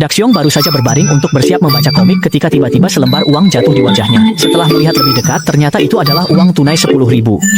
Daxiong baru saja berbaring untuk bersiap membaca komik ketika tiba-tiba selembar uang jatuh di wajahnya. Setelah melihat lebih dekat, ternyata itu adalah uang tunai 10.000.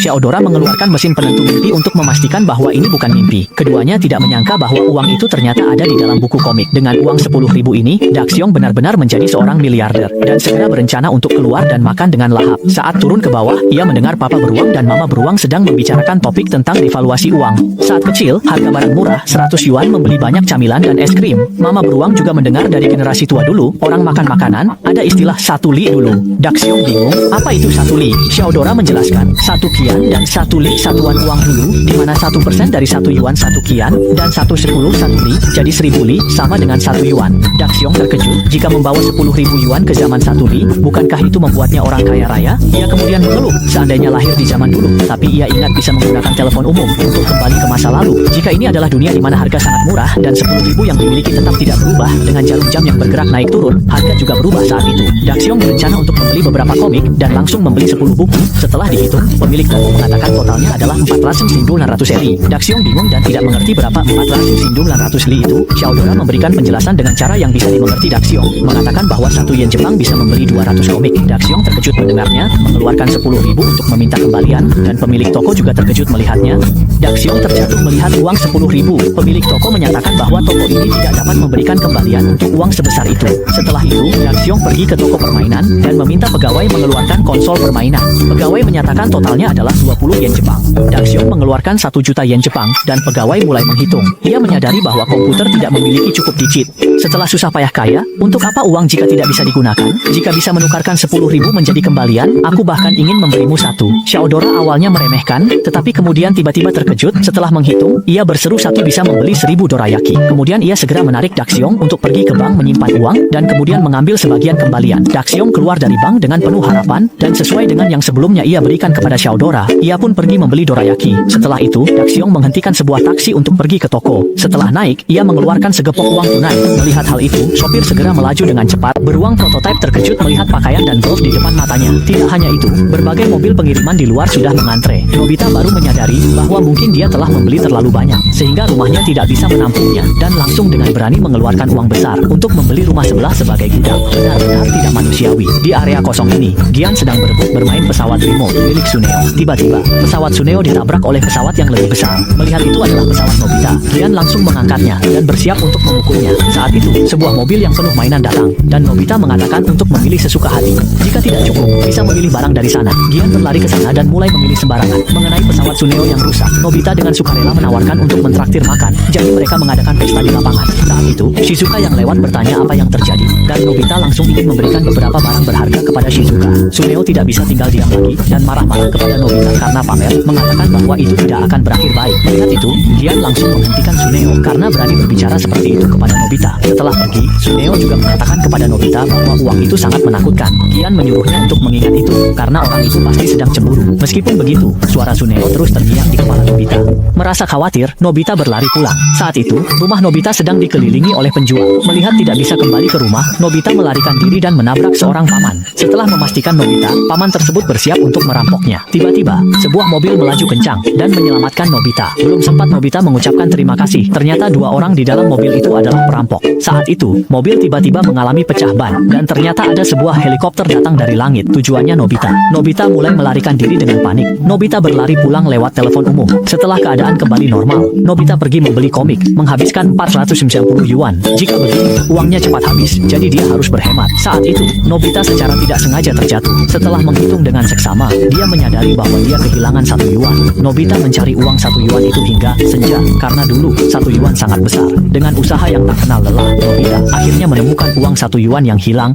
Xiaodora mengeluarkan mesin penentu mimpi untuk memastikan bahwa ini bukan mimpi. Keduanya tidak menyangka bahwa uang itu ternyata ada di dalam buku komik. Dengan uang 10.000 ini, Daxiong benar-benar menjadi seorang miliarder dan segera berencana untuk keluar dan makan dengan lahap. Saat turun ke bawah, ia mendengar Papa Beruang dan Mama Beruang sedang membicarakan topik tentang devaluasi uang. Saat kecil, harga barang murah 100 yuan membeli banyak camilan dan es krim. Mama Beruang juga mendengar dari generasi tua dulu, orang makan makanan, ada istilah 1 li dulu. Daxiong bingung, apa itu 1 li? Xiaodora menjelaskan, 1 kian dan 1 li satuan uang dulu, di mana 1% dari 1 yuan 1 kian, dan 1/10 1 li, jadi 1000 li, sama dengan 1 yuan. Daxiong terkejut, jika membawa 10.000 yuan ke zaman 1 li, bukankah itu membuatnya orang kaya raya? Ia kemudian mengeluh, seandainya lahir di zaman dulu, tapi ia ingat bisa menggunakan telepon umum untuk kembali ke masa lalu. Jika ini adalah dunia di mana harga sangat murah, dan 10.000 yang dimiliki tetap tidak berubah, dengan jarum jam yang bergerak naik turun, harga juga berubah saat itu. Daxiong berencana untuk membeli beberapa komik, dan langsung membeli 10 buku. Setelah dihitung, pemilik toko mengatakan totalnya adalah 400.900 li. Daxiong bingung dan tidak mengerti berapa 400.900 li itu. Xiaodora memberikan penjelasan dengan cara yang bisa dimengerti Daxiong, mengatakan bahwa 1 yen Jepang bisa membeli 200 komik. Daxiong terkejut mendengarnya, mengeluarkan 10.000 untuk meminta kembalian, dan pemilik toko juga terkejut melihatnya. Daxiong terjatuh melihat uang 10.000. Pemilik toko menyatakan bahwa toko ini tidak dapat memberikan kembalian untuk uang sebesar itu. Setelah itu, Daxiong pergi ke toko permainan dan meminta pegawai mengeluarkan konsol permainan. Pegawai menyatakan totalnya adalah 20 yen Jepang. Daxiong mengeluarkan 1 juta yen Jepang dan pegawai mulai menghitung. Ia menyadari bahwa komputer tidak memiliki cukup digit. Setelah susah payah kaya, untuk apa uang jika tidak bisa digunakan? Jika bisa menukarkan 10.000 menjadi kembalian, aku bahkan ingin memberimu 1. Xiaodora awalnya meremehkan, tetapi kemudian tiba-tiba terkejut. Setelah menghitung, ia berseru 1 bisa membeli 1000 dorayaki. Kemudian ia segera menarik Daxiong untuk pergi ke bank menyimpan uang dan kemudian mengambil sebagian kembalian. Daxiong keluar dari bank dengan penuh harapan dan sesuai dengan yang sebelumnya ia berikan kepada Xiaodora, ia pun pergi membeli dorayaki. Setelah itu, Daxiong menghentikan sebuah taksi untuk pergi ke toko. Setelah naik, ia mengeluarkan segepok uang tunai. Melihat hal itu, sopir segera melaju dengan cepat. Beruang prototipe terkejut melihat pakaian dan golf di depan matanya. Tidak hanya itu, berbagai mobil pengiriman di luar sudah mengantre. Nobita baru menyadari bahwa mungkin dia telah membeli terlalu banyak, sehingga rumahnya tidak bisa menampungnya, dan langsung dengan berani mengeluarkan uang besar untuk membeli rumah sebelah sebagai gudang. Benar-benar tidak manusiawi. Di area kosong ini, Gian sedang berebut bermain pesawat remote milik Suneo. Tiba-tiba, pesawat Suneo ditabrak oleh pesawat yang lebih besar. Melihat itu adalah pesawat Nobita, Gian langsung mengangkatnya dan bersiap untuk memukulnya. Saat itu, sebuah mobil yang penuh mainan datang, dan Nobita mengatakan untuk memilih sesuka hati. Jika tidak cukup, bisa memilih barang dari sana. Gian berlari ke sana dan mulai memilih sembarangan. Mengenai pesawat Suneo yang rusak, Nobita dengan sukarela menawarkan untuk mentraktir makan. Jadi mereka mengadakan pesta di lapangan. Saat itu, Shizuka yang lewat bertanya apa yang terjadi, dan Nobita langsung ingin memberikan beberapa barang berharga kepada Shizuka. Suneo tidak bisa tinggal diam lagi dan marah-marah kepada Nobita karena pamer, mengatakan bahwa itu tidak akan berakhir baik. Melihat itu, Gian langsung menghentikan Suneo karena berani berbicara seperti itu kepada Nobita. Setelah pergi, Suneo juga menyatakan kepada Nobita bahwa uang itu sangat menakutkan. Gian menyuruhnya untuk mengingat itu, karena orang itu pasti sedang cemburu. Meskipun begitu, suara Suneo terus terngiang di kepala Nobita. Merasa khawatir, Nobita berlari pulang. Saat itu, rumah Nobita sedang dikelilingi oleh penjual. Melihat tidak bisa kembali ke rumah, Nobita melarikan diri dan menabrak seorang paman. Setelah memastikan Nobita, paman tersebut bersiap untuk merampoknya. Tiba-tiba, sebuah mobil melaju kencang dan menyelamatkan Nobita. Belum sempat Nobita mengucapkan terima kasih, ternyata 2 orang di dalam mobil itu adalah perampok. Saat itu, mobil tiba-tiba mengalami pecah ban, dan ternyata ada sebuah helikopter datang dari langit. Tujuannya Nobita. Nobita mulai melarikan diri dengan panik. Nobita berlari pulang lewat telepon umum. Setelah keadaan kembali normal, Nobita pergi membeli komik, menghabiskan 490 yuan. Jika begitu, uangnya cepat habis, jadi dia harus berhemat. Saat itu, Nobita secara tidak sengaja terjatuh. Setelah menghitung dengan seksama, dia menyadari bahwa dia kehilangan 1 yuan. Nobita mencari uang 1 yuan itu hingga senja, karena dulu 1 yuan sangat besar. Dengan usaha yang tak kenal lelah, Nobita akhirnya menemukan uang 1 yuan yang hilang.